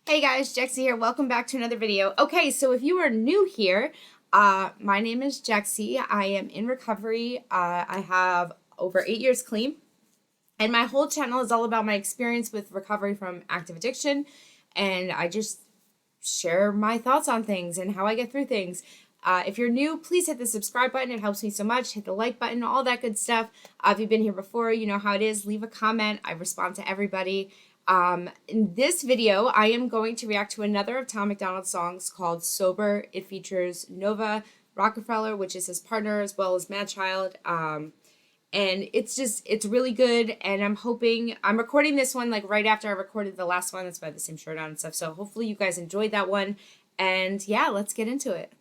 Hey guys, Jexie here. Welcome back to another video. Okay, so if you are new here, my name is Jexie. I am in recovery. I have over 8 years clean, and my whole channel is all about my experience with recovery from active addiction, and I just share my thoughts on things and how I get through things. If you're new, please hit the subscribe button. It helps me so much. Hit the like button, all that good stuff. If you've been here before, you know how it is. Leave a comment. I respond to everybody. In this video, I am going to react to another of Tom MacDonald's songs called Sober. It features Nova Rockefeller, which is his partner, as well as Madchild. And it's really good. And I'm recording this one like right after I recorded the last one. That's why I have the same shirt on and stuff. So hopefully you guys enjoyed that one. And yeah, let's get into it.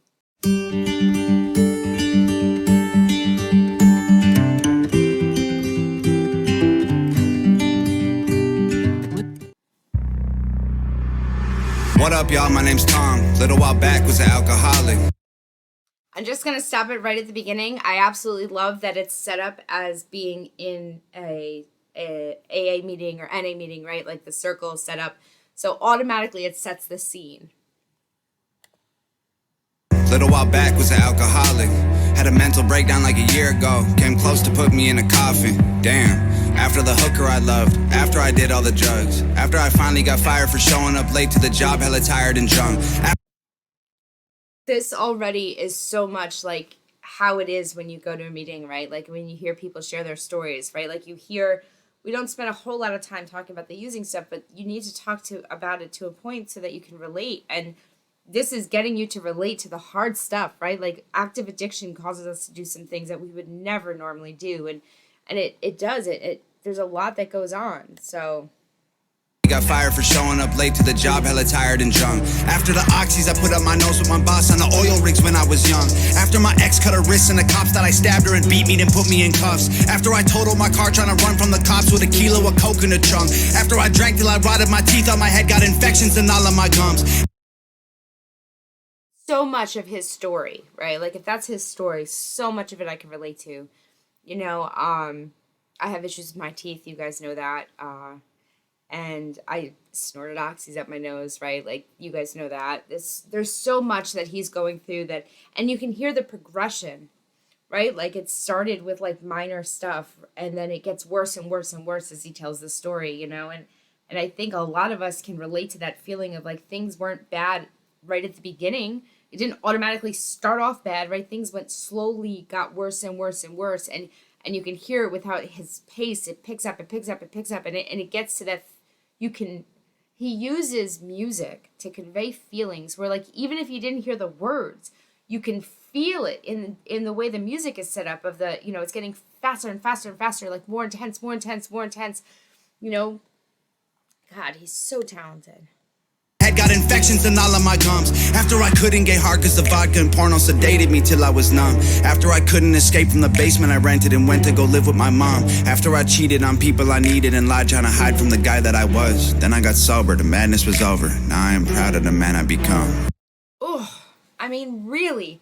What up, y'all? My name's Tom. Little while back was an alcoholic. I'm just going to stop it right at the beginning. I absolutely love that it's set up as being in a AA meeting or NA meeting, right? Like the circle is set up. So automatically it sets the scene. Little while back was an alcoholic. Had a mental breakdown like a year ago. Came close to put me in a coffin. Damn. After the hooker I loved. After I did all the drugs. After I finally got fired for showing up late to the job, hella tired and drunk. This already is so much like how it is when you go to a meeting, right? Like when you hear people share their stories, right? Like we don't spend a whole lot of time talking about the using stuff, but you need to talk about it to a point so that you can relate. And this is getting you to relate to the hard stuff, right? Like active addiction causes us to do some things that we would never normally do. And it does. There's a lot that goes on. So got fired for showing up late to the job, hella tired and drunk. After the oxys, I put up my nose with my boss on the oil rigs when I was young. After my ex cut her wrists and the cops thought I stabbed her and beat me, then put me in cuffs. After I totaled my car trying to run from the cops with a kilo of coke in the trunk. After I drank till I rotted my teeth on my head, got infections in all of my gums. So much of his story, right? Like if that's his story, so much of it I can relate to. You know, I have issues with my teeth. You guys know that. And I snorted oxys up my nose, right? Like you guys know that. There's so much that he's going through that, and you can hear the progression, right? Like it started with like minor stuff, and then it gets worse and worse and worse as he tells the story, you know. And I think a lot of us can relate to that feeling of like things weren't bad right at the beginning. It didn't automatically start off bad, right? Things went slowly, got worse and worse and worse, and you can hear it without his pace. It picks up, and it gets to that. He uses music to convey feelings where like even if you didn't hear the words, you can feel it in the way the music is set up of the, you know, it's getting faster and faster and faster, like more intense, you know. God, he's so talented. Got infections in all of my gums. After I couldn't get hard cause the vodka and porno sedated me till I was numb. After I couldn't escape from the basement I rented and went to go live with my mom. After I cheated on people I needed and lied trying to hide from the guy that I was. Then I got sober, the madness was over. Now I am proud of the man I become. Oh, I mean really,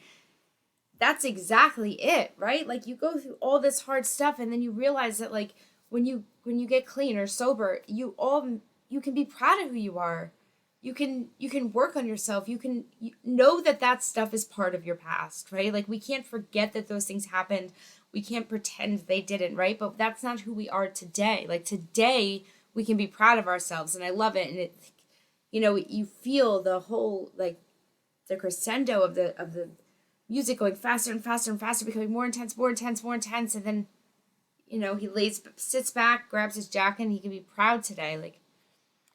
that's exactly it, right? Like you go through all this hard stuff and then you realize that like when you get clean or sober, you can be proud of who you are. You can work on yourself. You know that stuff is part of your past, right? Like we can't forget that those things happened. We can't pretend they didn't, right? But that's not who we are today. Like today we can be proud of ourselves, and I love it. And it, you know, you feel the whole like the crescendo of the music going faster and faster and faster, becoming more intense, and then, you know, he sits back, grabs his jacket, and he can be proud today. Like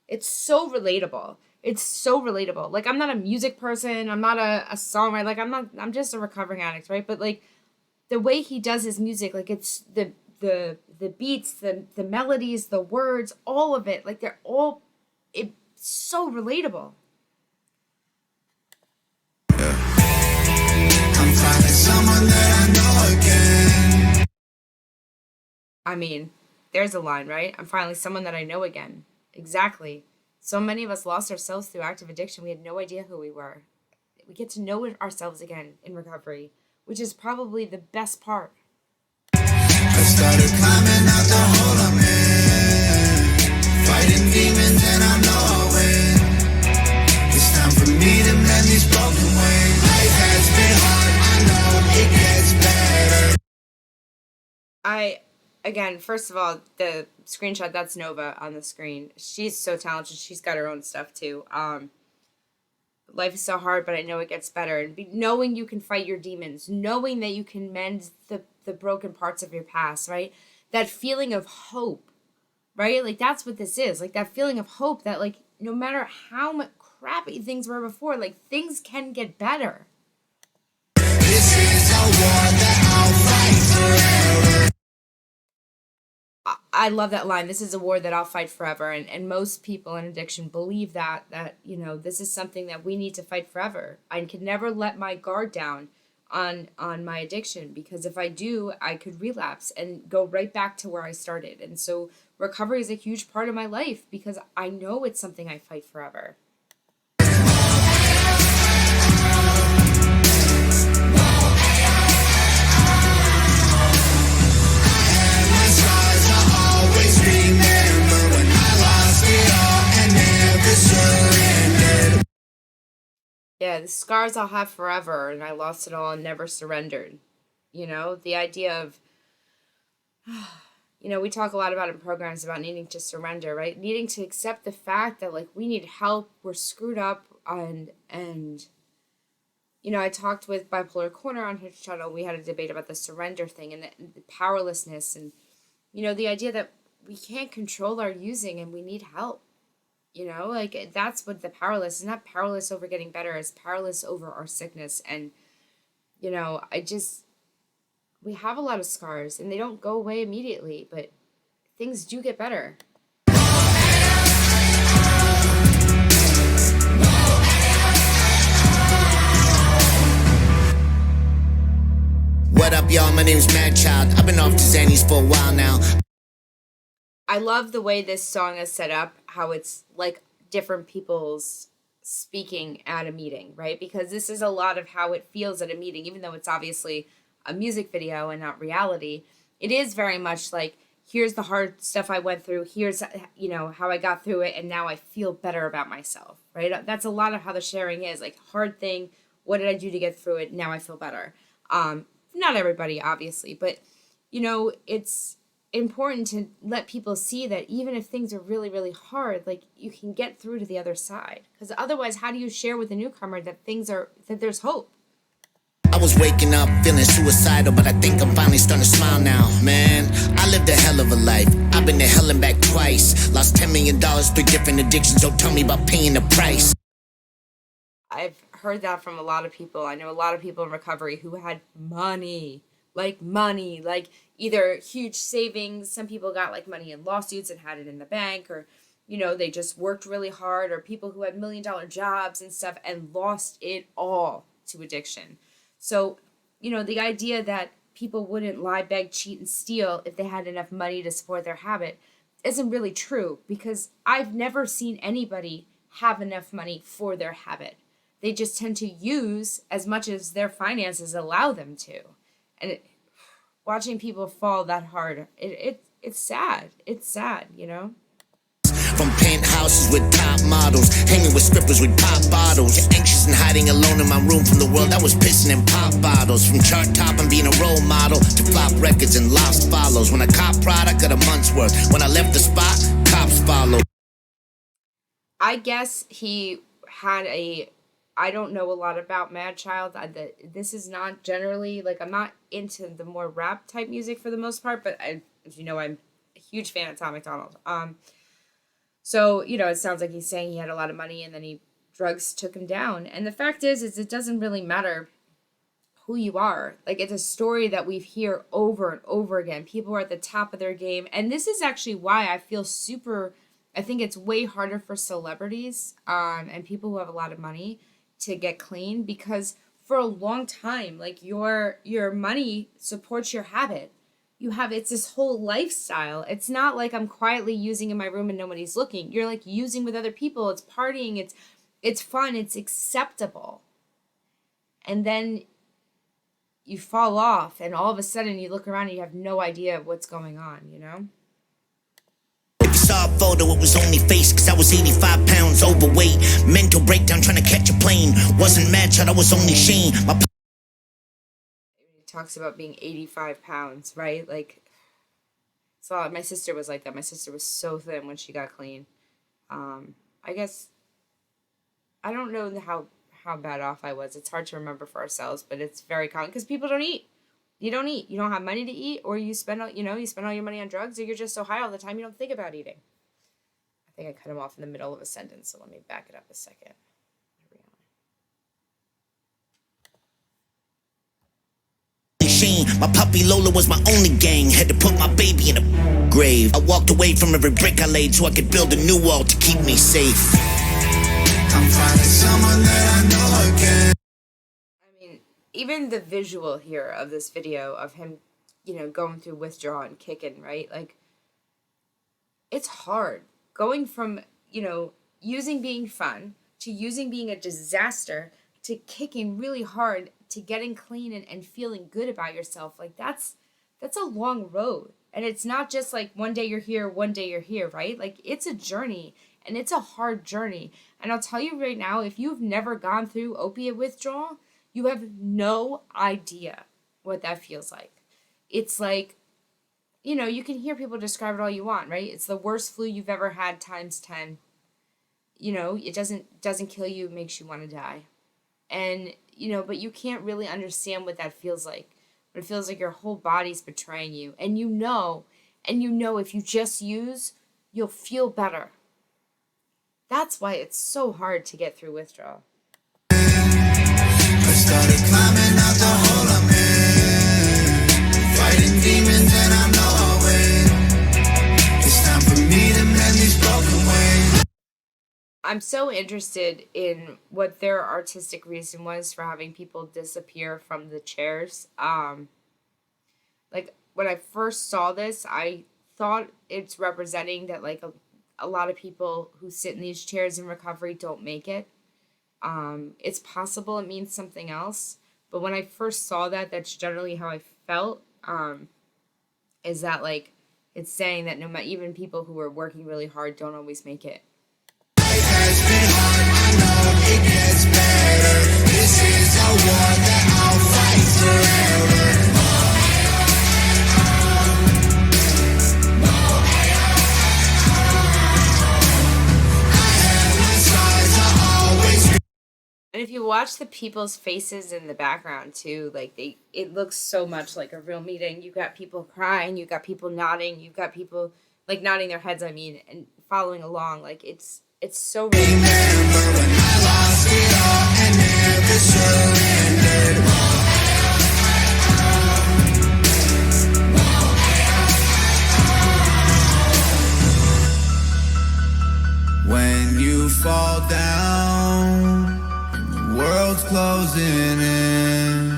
it's so relatable. It's so relatable. Like, I'm not a music person. I'm not a songwriter. Like, I'm just a recovering addict, right? But, like, the way he does his music, like, it's the beats, the melodies, the words, all of it. Like, it's so relatable. I'm finding someone that I know again. I mean, there's a line, right? I'm finally someone that I know again. Exactly. So many of us lost ourselves through active addiction. We had no idea who we were. We get to know ourselves again in recovery, which is probably the best part. I started climbing out the hole I'm in, fighting demons and I know I win. Again, first of all, the screenshot, that's Nova on the screen. She's so talented. She's got her own stuff too. Life is so hard, but I know it gets better. And knowing you can fight your demons, knowing that you can mend the broken parts of your past, right? That feeling of hope, right? Like, that's what this is. Like, that feeling of hope that, like, no matter how much crappy things were before, like, things can get better. This is a war that I'll fight forever. I love that line. This is a war that I'll fight forever. And most people in addiction believe that, this is something that we need to fight forever. I can never let my guard down on my addiction, because if I do, I could relapse and go right back to where I started. And so recovery is a huge part of my life because I know it's something I fight forever. Yeah, the scars I'll have forever, and I lost it all and never surrendered. The idea of, we talk a lot about in programs about needing to surrender, right? Needing to accept the fact that, like, we need help, we're screwed up, and I talked with Bipolar Corner on his channel. We had a debate about the surrender thing and the powerlessness, and, the idea that we can't control our using and we need help. That's what the powerless is. Not powerless over getting better, it's powerless over our sickness. And, we have a lot of scars and they don't go away immediately, but things do get better. What up, y'all? My name's Mad Child. I've been off to Xannies for a while now. I love the way this song is set up, how it's like different people's speaking at a meeting, right? Because this is a lot of how it feels at a meeting, even though it's obviously a music video and not reality. It is very much like, here's the hard stuff I went through, here's, how I got through it, and now I feel better about myself, right? That's a lot of how the sharing is, like, hard thing, what did I do to get through it, now I feel better. Not everybody, obviously, but, it's important to let people see that even if things are really, really hard, like, you can get through to the other side. Because otherwise, how do you share with a newcomer that that there's hope? I was waking up feeling suicidal, but I think I'm finally starting to smile now. Man, I lived a hell of a life. I've been to hell and back twice. Lost $10 million through different addictions. Don't tell me about paying the price. I've heard that from a lot of people. I know a lot of people in recovery who had money, like either huge savings. Some people got like money in lawsuits and had it in the bank, or, they just worked really hard, or people who had $1 million jobs and stuff and lost it all to addiction. So, the idea that people wouldn't lie, beg, cheat, and steal if they had enough money to support their habit isn't really true, because I've never seen anybody have enough money for their habit. They just tend to use as much as their finances allow them to. And watching people fall that hard, it's sad. It's sad, From penthouses with top models, hanging with strippers with pop bottles. Anxious and hiding alone in my room from the world that was pissing in pop bottles. From chart top and being a role model to flop records and lost follows. When I cop product, got a month's worth. When I left the spot, cops followed. I guess he had I don't know a lot about Mad Child. This is not generally, like, I'm not into the more rap type music for the most part, but as you know, I'm a huge fan of Tom MacDonald. So, it sounds like he's saying he had a lot of money and then drugs took him down. And the fact is it doesn't really matter who you are. Like, it's a story that we hear over and over again. People are at the top of their game. And this is actually why I think it's way harder for celebrities and people who have a lot of money to get clean, because for a long time, like, your money supports your habit. It's this whole lifestyle. It's not like I'm quietly using in my room and nobody's looking. You're like using with other people. It's partying. It's fun. It's acceptable. And then you fall off and all of a sudden you look around and you have no idea what's going on, Saw a photo, it was only face, cause I was 85 pounds overweight. Mental breakdown trying to catch a plane. Wasn't Mad Child, I was only Shane. He talks about being 85 pounds, right? Like, So my sister was like that. My sister was so thin when she got clean. I guess I don't know how bad off I was. It's hard to remember for ourselves, but it's very common because people don't eat. You don't eat. You don't have money to eat, or you spend all your money on drugs, or you're just so high all the time you don't think about eating. I think I cut him off in the middle of a sentence, so let me back it up a second. My puppy Lola was my only gang. Had to put my baby in a grave. I walked away from every brick I laid so I could build a new wall to keep me safe. I'm finding someone that I know again. I mean, even the visual here of this video of him, going through withdrawal and kicking, right? Like, it's hard. Going from, using being fun to using being a disaster to kicking really hard to getting clean and feeling good about yourself. Like, that's a long road. And it's not just like one day you're here, right? Like, it's a journey, and it's a hard journey. And I'll tell you right now, if you've never gone through opiate withdrawal, you have no idea what that feels like. It's like, you can hear people describe it all you want, right? It's the worst flu you've ever had times 10. It doesn't kill you, it makes you want to die. And, but you can't really understand what that feels like. But it feels like your whole body's betraying you. And if you just use, you'll feel better. That's why it's so hard to get through withdrawal. I started climbing out the hole I'm in, fighting demons and I know I'll win. It's time for me to mend these broken ways. I'm so interested in what their artistic reason was for having people disappear from the chairs. Like, when I first saw this, I thought it's representing that, like, a lot of people who sit in these chairs in recovery don't make it. It's possible it means something else, but when I first saw that, that's generally how I felt. Is that, like, it's saying that no matter, even people who are working really hard don't always make it. Life has been hard, I know it gets better. This is a war that I'll fight forever. And if you watch the people's faces in the background too, like it looks so much like a real meeting. You got people crying, you got people nodding, you got people like nodding their heads, and following along. Like it's so real. Remember when I lost it all and never surrendered. When you fall down, world's closing in,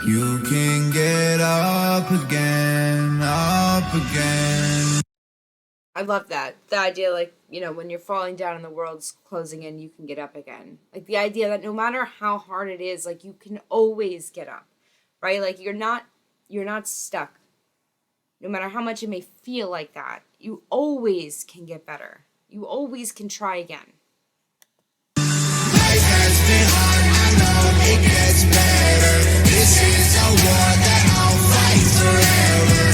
you can get up again, up again. I love that. The idea, like, when you're falling down and the world's closing in, you can get up again. Like, the idea that no matter how hard it is, like, you can always get up, right? Like, you're not stuck. No matter how much it may feel like that, you always can get better. You always can try again. Life has been hard, I know it gets better. This is a war that I'll fight forever.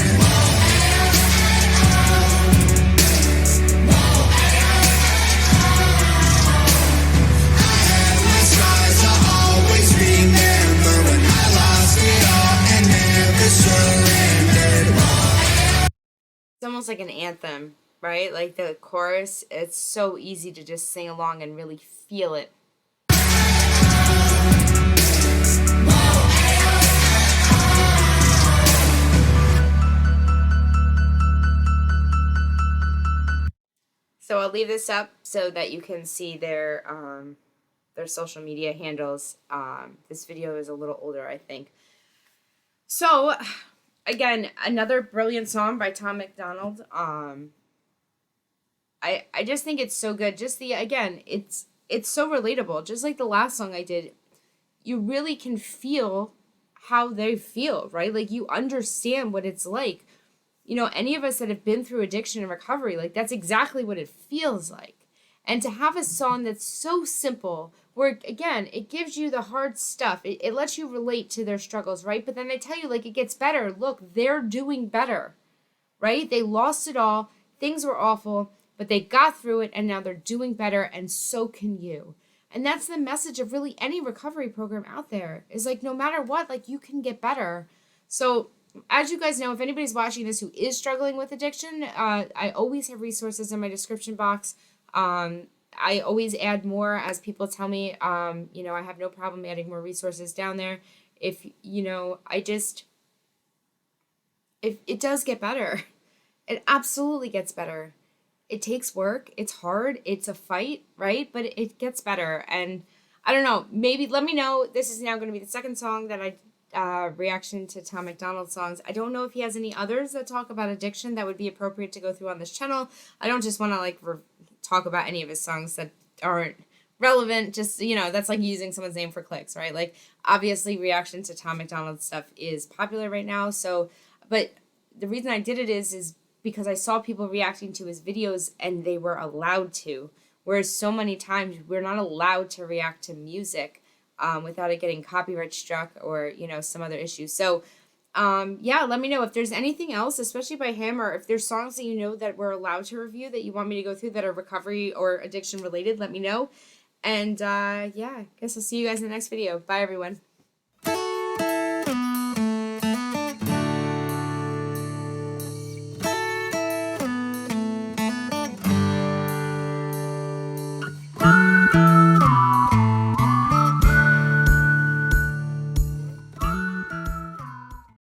I had my scars, I'll always remember when I lost it all and never surrendered. It's almost like an anthem, right? Like the chorus, it's so easy to just sing along and really feel it. So I'll leave this up so that you can see their social media handles. This video is a little older, I think. So, again, another brilliant song by Tom MacDonald. I just think it's so good. Just it's so relatable. Just like the last song I did, you really can feel how they feel, right? Like, you understand what it's like. Any of us that have been through addiction and recovery, like, that's exactly what it feels like. And to have a song that's so simple, where, again, it gives you the hard stuff. It lets you relate to their struggles, right? But then they tell you, like, it gets better. Look, they're doing better, right? They lost it all. Things were awful, but they got through it, and now they're doing better, and so can you. And that's the message of really any recovery program out there, is like, no matter what, like, you can get better. So as you guys know, if anybody's watching this who is struggling with addiction, I always have resources in my description box. I always add more as people tell me. You know, I have no problem adding more resources down there. If, you know, it does get better. It absolutely gets better. It takes work. It's hard. It's a fight, right? But it gets better. And I don't know, maybe let me know. This is now going to be the second song that I reaction to Tom MacDonald songs. I don't know if he has any others that talk about addiction that would be appropriate to go through on this channel. I don't just want to like talk about any of his songs that aren't relevant. Just, you know, that's like using someone's name for clicks, right? Like, obviously reaction to Tom MacDonald stuff is popular right now. So, but the reason I did it is because I saw people reacting to his videos and they were allowed to. Whereas so many times we're not allowed to react to music without it getting copyright struck or, you know, some other issues. So, yeah, let me know if there's anything else, especially by him, or if there's songs that you know that we're allowed to review that you want me to go through that are recovery or addiction related, let me know. And, yeah, I guess I'll see you guys in the next video. Bye, everyone.